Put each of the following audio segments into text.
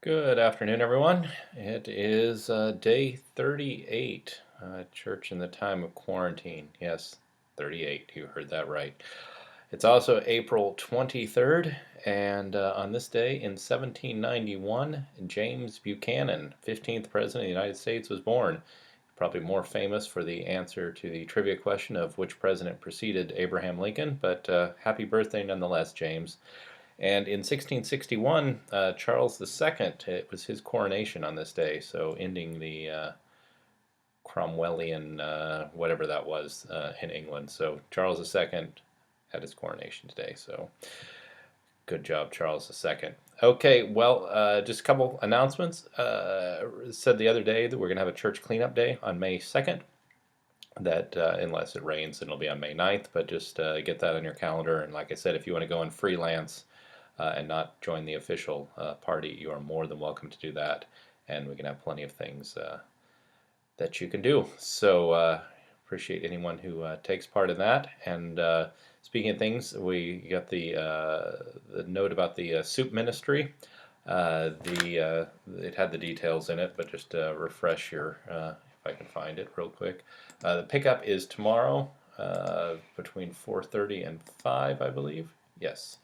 Good afternoon, everyone. It is day 38, church in the time of quarantine. Yes, 38, you heard that right. It's also April 23rd, and on this day in 1791, James Buchanan, 15th President of the United States, was born. Probably more famous for the answer to the trivia question of which president preceded Abraham Lincoln, but happy birthday nonetheless, James. And in 1661, Charles II, it was his coronation on this day, so ending the Cromwellian, whatever that was, in England. So Charles II had his coronation today, so good job, Charles II. Okay, well, just a couple announcements. Said the other day that we're going to have a church cleanup day on May 2nd. That unless it rains, then it'll be on May 9th, but just get that on your calendar. And like I said, if you want to go and freelance, and not join the official party, you are more than welcome to do that. And we can have plenty of things that you can do. So appreciate anyone who takes part in that. And speaking of things, we got the note about the soup ministry. It had the details in it, but just refresh your if I can find it real quick. The pickup is tomorrow between 4:30 and 5, I believe. Yes,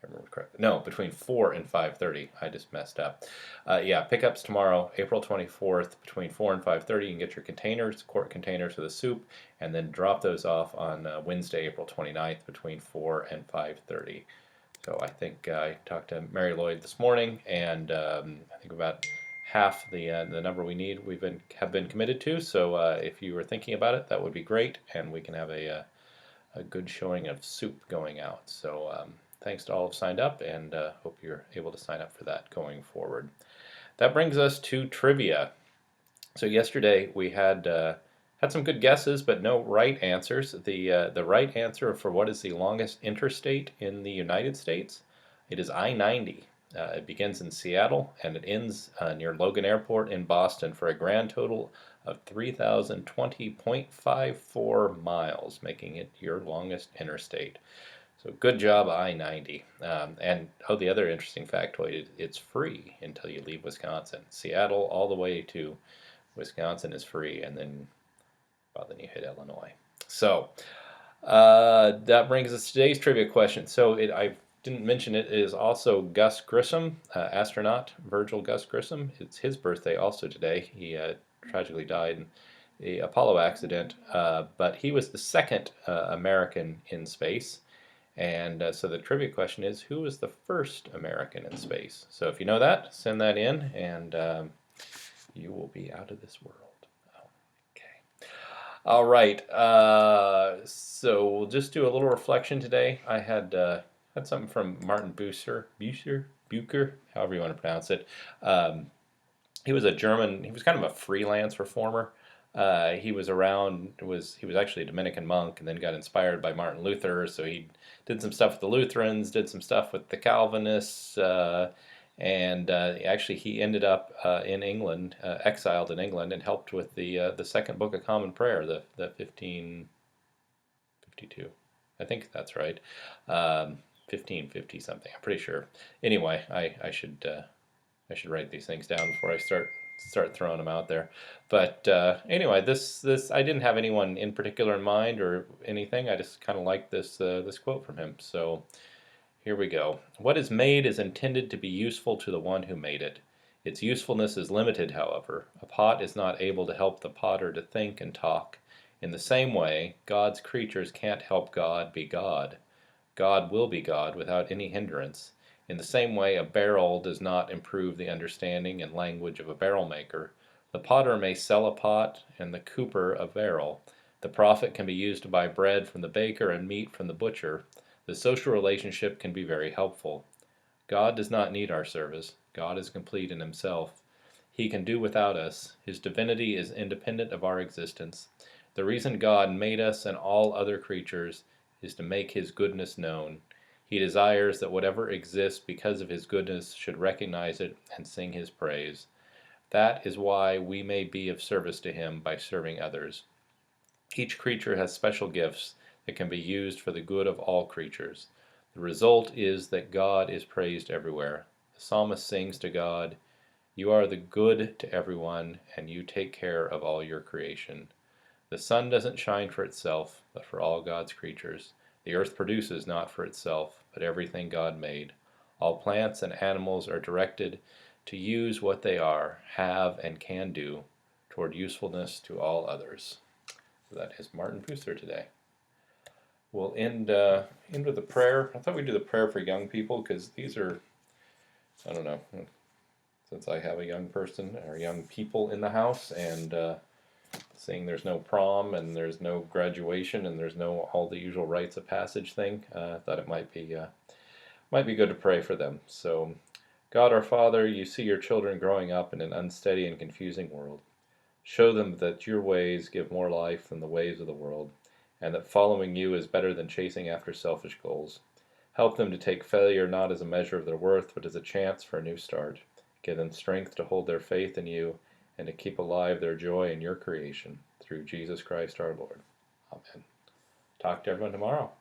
I remember correctly. No, between 4 and 5:30. I just messed up. Yeah, pickups tomorrow, April 24th, between 4 and 5:30. You can get your containers, quart containers for the soup, and then drop those off on Wednesday, April 29th, between 4 and 5:30. So I think I talked to Mary Lloyd this morning, and I think about half the number we need have been committed to. So if you were thinking about it, that would be great, and we can have a good showing of soup going out. So thanks to all who've signed up, and hope you're able to sign up for that going forward. That brings us to trivia. So yesterday we had some good guesses, but no right answers. The right answer for what is the longest interstate in the United States, it is I-90. It begins in Seattle and it ends near Logan Airport in Boston for a grand total of 3,020.54 miles, making it your longest interstate. So good job, I-90. And the other interesting factoid, it's free until you leave Wisconsin. Seattle all the way to Wisconsin is free, and then you hit Illinois. So that brings us to today's trivia question. So I didn't mention it is also Gus Grissom, astronaut Virgil Gus Grissom. It's his birthday also today. He tragically died in the Apollo accident, but he was the second American in space. And so the trivia question is, who was the first American in space? So if you know that, send that in, and you will be out of this world. Okay. All right. So we'll just do a little reflection today. I had something from Martin Bucer, however you want to pronounce it. He was a German. He was kind of a freelance reformer. He was actually a Dominican monk, and then got inspired by Martin Luther. So he did some stuff with the Lutherans, did some stuff with the Calvinists, and actually he ended up in England, exiled in England, and helped with the second Book of Common Prayer, the 1552. I think that's right. 1550 something. I'm pretty sure. Anyway, I should write these things down before I start throwing them out there. But anyway, this I didn't have anyone in particular in mind or anything. I just kind of liked this quote from him. So here we go. What is made is intended to be useful to the one who made it. Its usefulness is limited, however. A pot is not able to help the potter to think and talk. In the same way, God's creatures can't help God be God. God will be God without any hindrance. In the same way, a barrel does not improve the understanding and language of a barrel maker. The potter may sell a pot, and the cooper a barrel. The profit can be used to buy bread from the baker and meat from the butcher. The social relationship can be very helpful. God does not need our service. God is complete in himself. He can do without us. His divinity is independent of our existence. The reason God made us and all other creatures is to make his goodness known. He desires that whatever exists because of his goodness should recognize it and sing his praise. That is why we may be of service to him by serving others. Each creature has special gifts that can be used for the good of all creatures. The result is that God is praised everywhere. The psalmist sings to God, You are the good to everyone, and you take care of all your creation. The sun doesn't shine for itself, but for all God's creatures. The earth produces not for itself, but everything God made. All plants and animals are directed to use what they are, have, and can do toward usefulness to all others. So that is Martin Bucer today. We'll end with a prayer. I thought we'd do the prayer for young people because these are, I don't know, since I have a young person or young people in the house, and seeing there's no prom and there's no graduation and there's no all the usual rites of passage thing, I thought it might be good to pray for them. So, God our Father, you see your children growing up in an unsteady and confusing world. Show them that your ways give more life than the ways of the world, and that following you is better than chasing after selfish goals. Help them to take failure not as a measure of their worth, but as a chance for a new start. Give them strength to hold their faith in you and to keep alive their joy in your creation. Through Jesus Christ our Lord. Amen. Talk to everyone tomorrow.